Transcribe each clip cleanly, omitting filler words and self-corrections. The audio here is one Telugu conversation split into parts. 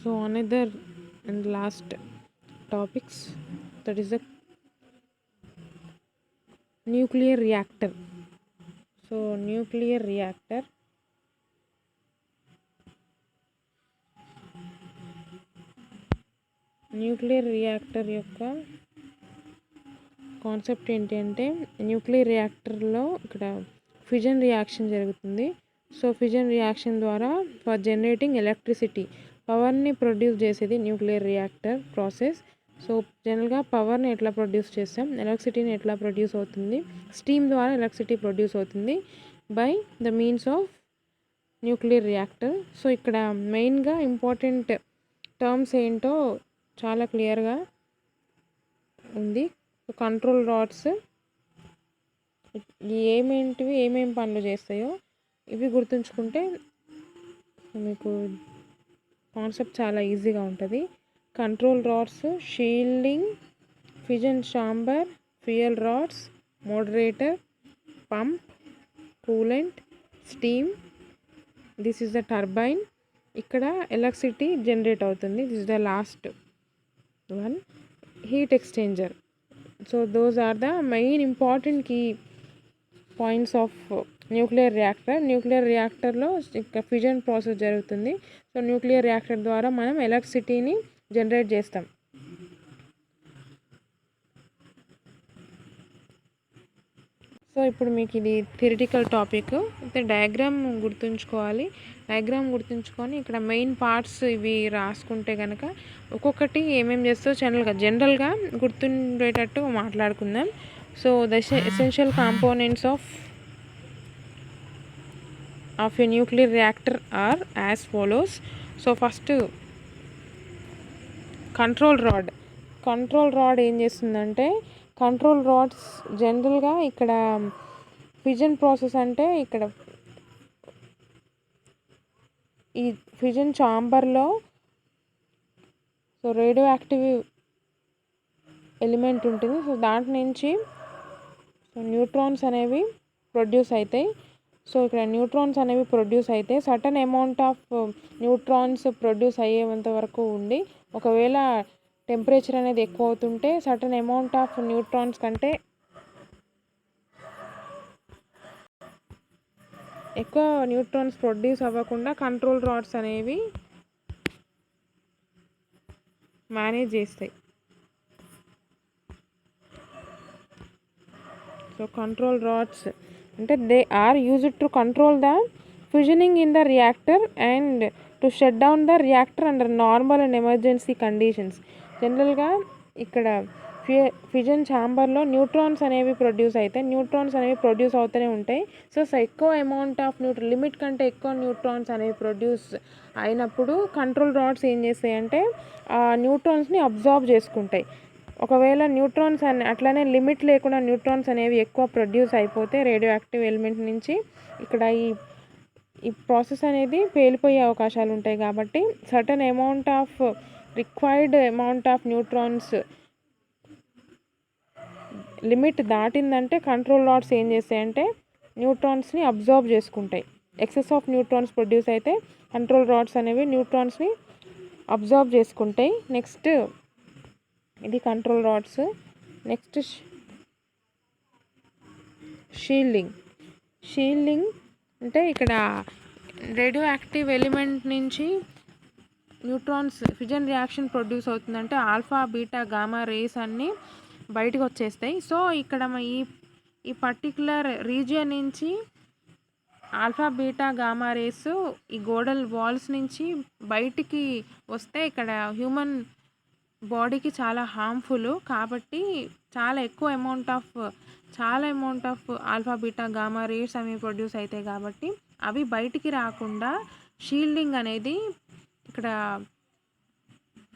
So another and last topics, that is the nuclear reactor. So nuclear reactor యొక్క కాన్సెప్ట్ ఏంటి అంటే, న్యూక్లియర్ రియాక్టర్లో ఇక్కడ ఫ్యూజన్ రియాక్షన్ జరుగుతుంది. సో ఫ్యూజన్ రియాక్షన్ ద్వారా ఫర్ జనరేటింగ్ ఎలక్ట్రిసిటీ, పవర్ని ప్రొడ్యూస్ చేసేది న్యూక్లియర్ రియాక్టర్ ప్రాసెస్. సో జనరల్గా పవర్ని ఎట్లా ప్రొడ్యూస్ చేస్తాం, ఎలక్ట్రిసిటీని ఎట్లా ప్రొడ్యూస్ అవుతుంది, స్టీమ్ ద్వారా ఎలక్ట్రిసిటీ ప్రొడ్యూస్ అవుతుంది by the means of nuclear reactor. So ఇక్కడ మెయిన్గా ఇంపార్టెంట్ టర్మ్స్ ఏంటో చాలా క్లియర్గా ఉంది. కంట్రోల్ రాడ్స్ ఏమేమి పనులు చేస్తాయో ఇవి గుర్తుంచుకుంటే మీకు కాన్సెప్ట్ చాలా ఈజీగా ఉంటుంది. Control rods, shielding, fusion chamber, fuel rods, moderator, pump, coolant, steam, this is the turbine. ఇక్కడ ఎలక్ట్రిసిటీ జనరేట్ అవుతుంది. This is the last one, heat exchanger. So those are the main important key points of nuclear reactor. Nuclear రియాక్టర్లో ఫ్యూజన్ ప్రాసెస్ జరుగుతుంది. సో న్యూక్లియర్ రియాక్టర్ ద్వారా మనం ఎలక్ట్రిసిటీని జనరేట్ చేస్తాం. సో ఇప్పుడు మీకు ఇది థియరిటికల్ టాపిక్. అయితే డయాగ్రామ్ గుర్తుంచుకోవాలి. డయాగ్రామ్ గుర్తుంచుకొని ఇక్కడ మెయిన్ పార్ట్స్ ఇవి రాసుకుంటే కనుక ఒక్కొక్కటి ఏమేమి చేస్తో జనరల్గా గుర్తుండేటట్టు మాట్లాడుకుందాం. So the essential components of a nuclear reactor are as follows. So first control rod ఏం చేస్తుందంటే, కంట్రోల్ రాడ్స్ జనరల్గా ఇక్కడ ఫ్యూజన్ ప్రాసెస్ అంటే ఇక్కడ ఈ ఫ్యూజన్ ఛాంబర్లో సో రేడియో యాక్టివ్ ఎలిమెంట్ ఉంటుంది. సో దాంట్ నుంచి న్యూట్రాన్స్ అనేవి ప్రొడ్యూస్ అవుతాయి. సో ఇక్కడ న్యూట్రాన్స్ అనేవి ప్రొడ్యూస్ అయితే certain amount of neutrons produce అయ్యేంత వరకు ఉండి, ఒకవేళ టెంపరేచర్ అనేది ఎక్కువ అవుతుంటే సర్టన్ అమౌంట్ ఆఫ్ న్యూట్రాన్స్ కంటే ఎక్కువ న్యూట్రాన్స్ ప్రొడ్యూస్ అవ్వకుండా కంట్రోల్ రాడ్స్ అనేవి మేనేజ్ చేస్తాయి. సో కంట్రోల్ రాడ్స్ అంటే they are used to control the fusioning in the reactor and to shut down the reactor under normal and emergency conditions. జనరల్గా ఇక్కడ ఫ్యూజన్ ఛాంబర్లో న్యూట్రాన్స్ అనేవి ప్రొడ్యూస్ అవుతూనే ఉంటాయి. సో ఎక్కువ అమౌంట్ ఆఫ్ లిమిట్ కంటే ఎక్కువ న్యూట్రాన్స్ అనేవి ప్రొడ్యూస్ అయినప్పుడు కంట్రోల్ రాడ్స్ ఏం చేస్తాయంటే ఆ న్యూట్రాన్స్ని అబ్జార్బ్ చేసుకుంటాయి. ఒకవేళ న్యూట్రాన్స్ అట్లనే లిమిట్ లేకుండా న్యూట్రాన్స్ అనేవి ఎక్కువ ప్రొడ్యూస్ అయిపోతే రేడియో యాక్టివ్ ఎలిమెంట్ నుంచి ఇక్కడ ఈ ప్రాసెస్ అనేది పేలిపోయే అవకాశాలు ఉంటాయి. కాబట్టి certain amount of required amount of neutrons limit దాటిందంటే కంట్రోల్ రాడ్స్ ఏం చేస్తాయంటే న్యూట్రాన్స్ని అబ్జార్బ్ చేసుకుంటాయి. ఎక్సెస్ ఆఫ్ న్యూట్రాన్స్ ప్రొడ్యూస్ అయితే కంట్రోల్ రాడ్స్ అనేవి న్యూట్రాన్స్ని అబ్జార్బ్ చేసుకుంటాయి. నెక్స్ట్ ఇది కంట్రోల్ రాడ్స్. నెక్స్ట్ షీల్డింగ్ అంటే ఇక్కడ రేడియో యాక్టివ్ ఎలిమెంట్ నుంచి న్యూట్రాన్స్ ఫ్యూజన్ రియాక్షన్ ప్రొడ్యూస్ అవుతుందంటే ఆల్ఫా, బీటా, గామా రేస్ అన్నీ బయటకు వచ్చేస్తాయి. సో ఇక్కడ ఈ పర్టికులర్ రీజియన్ నుంచి ఆల్ఫా, బీటా, గామా రేస్ ఈ గోడల్ వాల్స్ నుంచి బయటికి వస్తే ఇక్కడ హ్యూమన్ బాడీకి చాలా హార్మ్ఫుల్. కాబట్టి చాలా amount of alpha, beta, gamma race అవి ప్రొడ్యూస్ అవుతాయి. కాబట్టి అవి బయటికి రాకుండా షీల్డింగ్ అనేది ఇక్కడ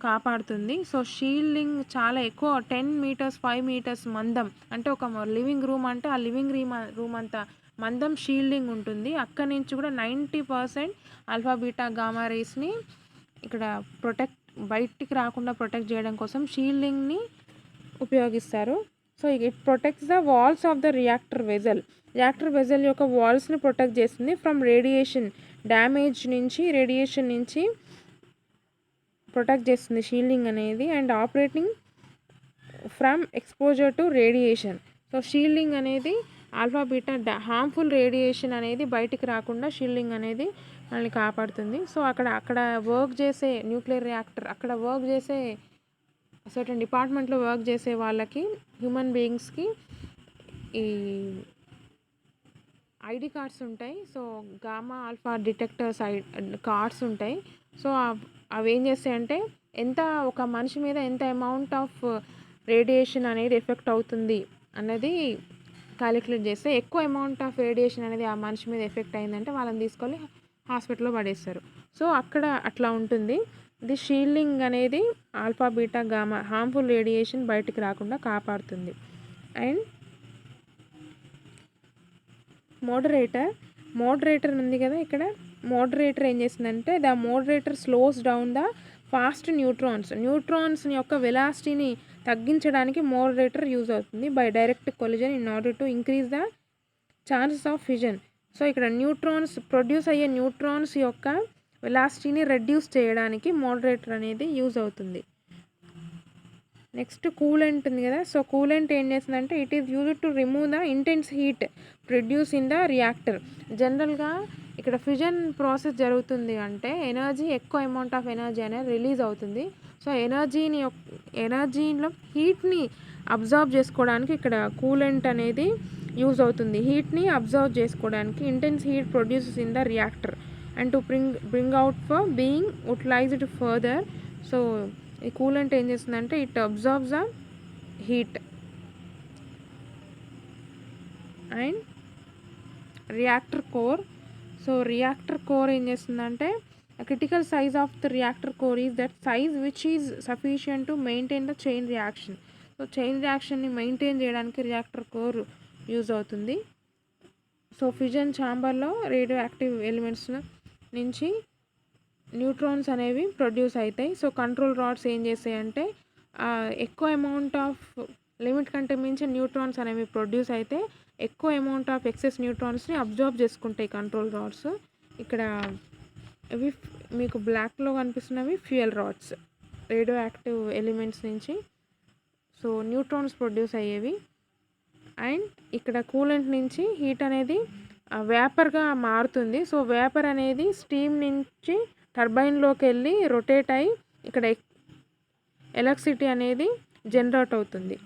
కాపాడుతుంది. సో షీల్డింగ్ చాలా ఎక్కువ 10 మీటర్స్ 5 మీటర్స్ మందం, అంటే ఒక లివింగ్ రూమ్ అంటే ఆ లివింగ్ రూమ్ అంత మందం షీల్డింగ్ ఉంటుంది. అక్కడి నుంచి కూడా 90% ఆల్ఫా, బీటా, గామా రేస్ని ఇక్కడ బయటికి రాకుండా ప్రొటెక్ట్ చేయడం కోసం షీల్డింగ్ని ఉపయోగిస్తారు. So it protects the walls of the reactor vessel యొక్క వాల్స్ని ప్రొటెక్ట్ చేస్తుంది ఫ్రమ్ రేడియేషన్ నుంచి ప్రొటెక్ట్ చేస్తుంది షీల్డింగ్ అనేది, and operating from exposure to radiation. So shielding అనేది ఆల్ఫా బీటా హార్మ్ఫుల్ రేడియేషన్ అనేది బయటికి రాకుండా షీల్డింగ్ అనేది మనల్ని కాపాడుతుంది. సో అక్కడ వర్క్ చేసే న్యూక్లియర్ రియాక్టర్, అక్కడ వర్క్ చేసే సర్టన్ డిపార్ట్మెంట్లో వర్క్ చేసే వాళ్ళకి, హ్యూమన్ బీయింగ్స్కి ఈ ఐడి కార్డ్స్ ఉంటాయి. So gamma alpha detectors cards ఉంటాయి. సో అవి ఏం చేస్తాయంటే ఒక మనిషి మీద ఎంత అమౌంట్ ఆఫ్ రేడియేషన్ అనేది ఎఫెక్ట్ అవుతుంది అన్నది క్యాలిక్యులేట్ చేస్తే, ఎక్కువ అమౌంట్ ఆఫ్ రేడియేషన్ అనేది ఆ మనిషి మీద ఎఫెక్ట్ అయిందంటే వాళ్ళని తీసుకొని హాస్పిటల్లో పడేస్తారు. సో అక్కడ అట్లా ఉంటుంది. ఇది షీల్డింగ్ అనేది alpha beta gamma harmful radiation బయటికి రాకుండా కాపాడుతుంది. అండ్ మోడరేటర్ ఉంది కదా, ఇక్కడ మోడరేటర్ ఏం చేస్తుందంటే the moderator slows down the fast neutrons యొక్క వెలాసిటీని తగ్గించడానికి మోడరేటర్ యూజ్ అవుతుంది by direct collision in order to increase the chances of fission. So ఇక్కడ ప్రొడ్యూస్ అయ్యే న్యూట్రాన్స్ యొక్క వెలాసిటీని రెడ్యూస్ చేయడానికి మోడరేటర్ అనేది యూజ్ అవుతుంది. నెక్స్ట్ కూలెంట్ ఉంది కదా, సో కూలెంట్ ఏం చేస్తుందంటే it is used to remove the intense heat produce in the reactor. జనరల్గా ఇక్కడ ఫ్యూజన్ ప్రాసెస్ జరుగుతుంది అంటే ఎక్కువ అమౌంట్ ఆఫ్ ఎనర్జీ అనేది రిలీజ్ అవుతుంది. సో ఎనర్జీలో హీట్ని అబ్జర్వ్ చేసుకోవడానికి ఇక్కడ కూలెంట్ అనేది యూజ్ అవుతుంది. హీట్ని అబ్జర్వ్ చేసుకోవడానికి intense heat produces in the reactor and to bring out for being utilised further. So ఈ కూలెంట్ ఏం చేస్తుందంటే it absorbs the heat. And reactor core. So reactor core ఏం చేస్తుందంటే critical size of the reactor core is that size which is sufficient to maintain the chain reaction. So chain రియాక్షన్ని మెయింటైన్ చేయడానికి రియాక్టర్ కోర్ యూజ్ అవుతుంది. సో ఫ్యూజన్ ఛాంబర్లో రేడియో యాక్టివ్ ఎలిమెంట్స్ నుంచి న్యూట్రాన్స్ అనేవి ప్రొడ్యూస్ అవుతాయి. సో కంట్రోల్ రాడ్స్ ఏం చేస్తాయంటే ఎక్కువ అమౌంట్ ఆఫ్ లిమిట్ కంటే మించి న్యూట్రాన్స్ అనేవి ప్రొడ్యూస్ అయితే ఎక్కువ అమౌంట్ ఆఫ్ ఎక్సెస్ న్యూట్రాన్స్ని అబ్జర్వ్ చేసుకుంటాయి కంట్రోల్ రాడ్స్. ఇక్కడ ఇవి మీకు బ్లాక్లో కనిపిస్తున్నవి fuel rods radio active elements నుంచి సో న్యూట్రాన్స్ ప్రొడ్యూస్ అయ్యేవి. అండ్ ఇక్కడ కూలెంట్ నుంచి హీట్ అనేది వేపర్గా మారుతుంది. సో వేపర్ అనేది స్టీమ్ నుంచి టర్బైన్లోకి వెళ్ళి రొటేట్ అయ్యి ఇక్కడ ఎలక్ట్రిసిటీ అనేది జనరేట్ అవుతుంది.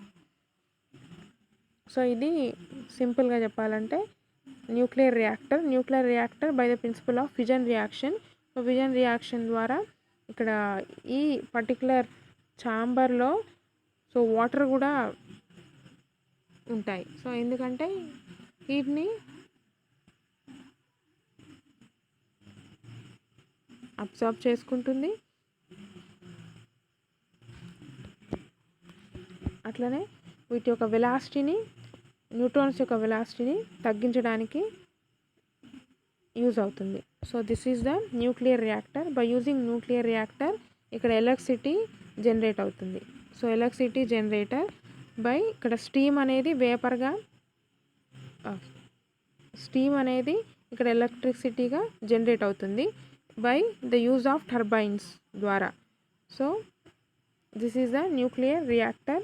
సో ఇది సింపుల్గా చెప్పాలంటే nuclear reactor by the principle of fusion reaction. So fusion reaction ద్వారా ఇక్కడ ఈ పర్టికులర్ ఛాంబర్లో సో వాటర్ కూడా ఉంటాయి. సో ఎందుకంటే హీట్ని అబ్జర్వ్ చేసుకుంటుంది, అట్లనే వీటి యొక్క వెలాసిటీని న్యూట్రాన్స్ యొక్క వెలాసిటీని తగ్గించడానికి యూజ్ అవుతుంది. So this is the nuclear reactor. By using nuclear reactor ఇక్కడ ఎలక్ట్రిసిటీ జనరేట్ అవుతుంది. సో ఎలక్ట్రిసిటీ జనరేటర్ బై ఇక్కడ స్టీమ్ అనేది వేపర్గా ఇక్కడ ఎలక్ట్రిసిటీగా జనరేట్ అవుతుంది by the use of turbines ద్వారా. So this is the nuclear reactor.